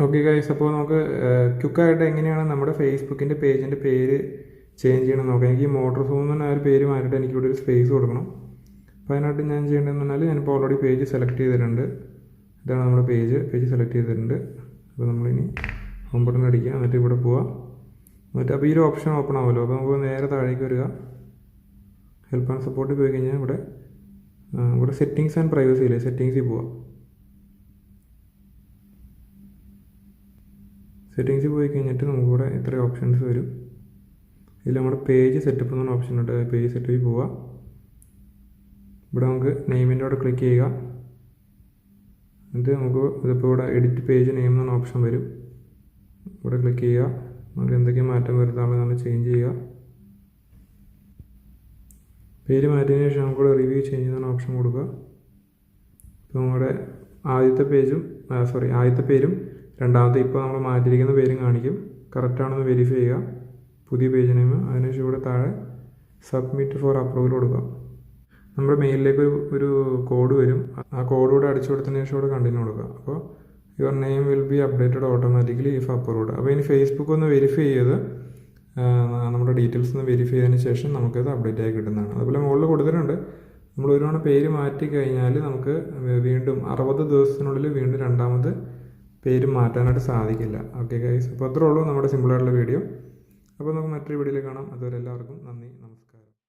Okay guys, അപ്പോൾ നമുക്ക് ക്വിക്കായിട്ട് എങ്ങനെയാണ് നമ്മുടെ ഫേസ്ബുക്കിൻ്റെ പേജിൻ്റെ പേര് ചേഞ്ച് ചെയ്യണം നോക്കാം. എനിക്ക് ഈ മോട്ടോർ സോൺ എന്ന് പറഞ്ഞ ഒരു പേര് മാറ്റിയിട്ട് എനിക്കിവിടെ ഒരു സ്പേസ് കൊടുക്കണം. അപ്പോൾ അതിനായിട്ട് ഞാൻ ചെയ്യേണ്ടതെന്ന് പറഞ്ഞാൽ ഞാനിപ്പോൾ ഓൾറെഡി പേജ് സെലക്ട് ചെയ്തിട്ടുണ്ട്. ഇതാണ് നമ്മുടെ പേജ് സെലക്ട് ചെയ്തിട്ടുണ്ട്. അപ്പോൾ നമ്മളിനി ഹോം ബട്ടൺ അടിക്കുക, എന്നിട്ട് ഇവിടെ പോവുക. എന്നിട്ട് അപ്പോൾ ഈ ഒരു ഓപ്ഷൻ ഓപ്പൺ ആവുമല്ലോ. അപ്പോൾ നമുക്ക് നേരെ താഴേക്ക് വരിക, ഹെൽപ്പ് ആൻഡ് സപ്പോർട്ടിൽ പോയി കഴിഞ്ഞാൽ ഇവിടെ സെറ്റിങ്സ് ആൻഡ് പ്രൈവസി ഇല്ലേ, സെറ്റിങ്സിൽ പോവാം. സെറ്റിങ്സിൽ പോയി കഴിഞ്ഞിട്ട് നമുക്കിവിടെ ഇത്രയും ഓപ്ഷൻസ് വരും. ഇതിൽ നമ്മുടെ പേജ് സെറ്റപ്പ് എന്ന് പറഞ്ഞ ഓപ്ഷൻ ഉണ്ട്. പേജ് സെറ്റപ്പിൽ പോവുക. ഇവിടെ നമുക്ക് നെയിമിൻ്റെ അവിടെ ക്ലിക്ക് ചെയ്യുക. എന്നിട്ട് നമുക്ക് ഇതിപ്പോൾ ഇവിടെ എഡിറ്റ് പേജ് നെയിം എന്ന് പറഞ്ഞ ഓപ്ഷൻ വരും. ഇവിടെ ക്ലിക്ക് ചെയ്യുക. നമുക്ക് എന്തൊക്കെ മാറ്റം വരുത്താമെന്ന് നമ്മൾ ചേഞ്ച് ചെയ്യുക. പേര് മാറ്റിയതിന് ശേഷം നമുക്കിവിടെ റിവ്യൂ ചേഞ്ച് ചെയ്യുന്ന ഓപ്ഷൻ കൊടുക്കുക. ഇപ്പോൾ നമ്മുടെ ആദ്യത്തെ പേരും രണ്ടാമത്തെ ഇപ്പോൾ നമ്മൾ മാറ്റിയിരിക്കുന്ന പേരും കാണിക്കും. കറക്റ്റാണെന്ന് വെരിഫൈ ചെയ്യുക. പുതിയ പേജ് നെയിം. അതിനുശേഷം ഇവിടെ താഴെ സബ്മിറ്റ് ഫോർ അപ്രൂവൽ കൊടുക്കുക. നമ്മുടെ മെയിലിലേക്ക് ഒരു കോഡ് വരും. ആ കോഡ് കൂടെ അടിച്ചു കൊടുത്തതിന് ശേഷം ഇവിടെ കണ്ടിന്യൂ കൊടുക്കുക. അപ്പോൾ your name will be updated automatically if approved. അപ്പോൾ ഇനി ഫേസ്ബുക്ക് ഒന്ന് വെരിഫൈ ചെയ്ത് നമ്മുടെ ഡീറ്റെയിൽസ് ഒന്ന് വെരിഫൈ ചെയ്തതിന് ശേഷം നമുക്കത് അപ്ഡേറ്റ് ആയി കിട്ടുന്നതാണ്. അതുപോലെ മുകളിൽ കൊടുത്തിട്ടുണ്ട്, നമ്മൾ ഒരു തവണ പേര് മാറ്റി കഴിഞ്ഞാൽ നമുക്ക് വീണ്ടും 60 ദിവസത്തിനുള്ളിൽ വീണ്ടും രണ്ടാമത് പേര് മാറ്റാനായിട്ട് സാധിക്കില്ല. ഓക്കെ ഗൈസ്, അപ്പോൾ അത്രേ ഉള്ളൂ നമ്മുടെ സിമ്പിളായിട്ടുള്ള വീഡിയോ. അപ്പോൾ നമുക്ക് മറ്റൊരു വീഡിയോയിൽ കാണാം. അതുവരെ എല്ലാവർക്കും നന്ദി, നമസ്കാരം.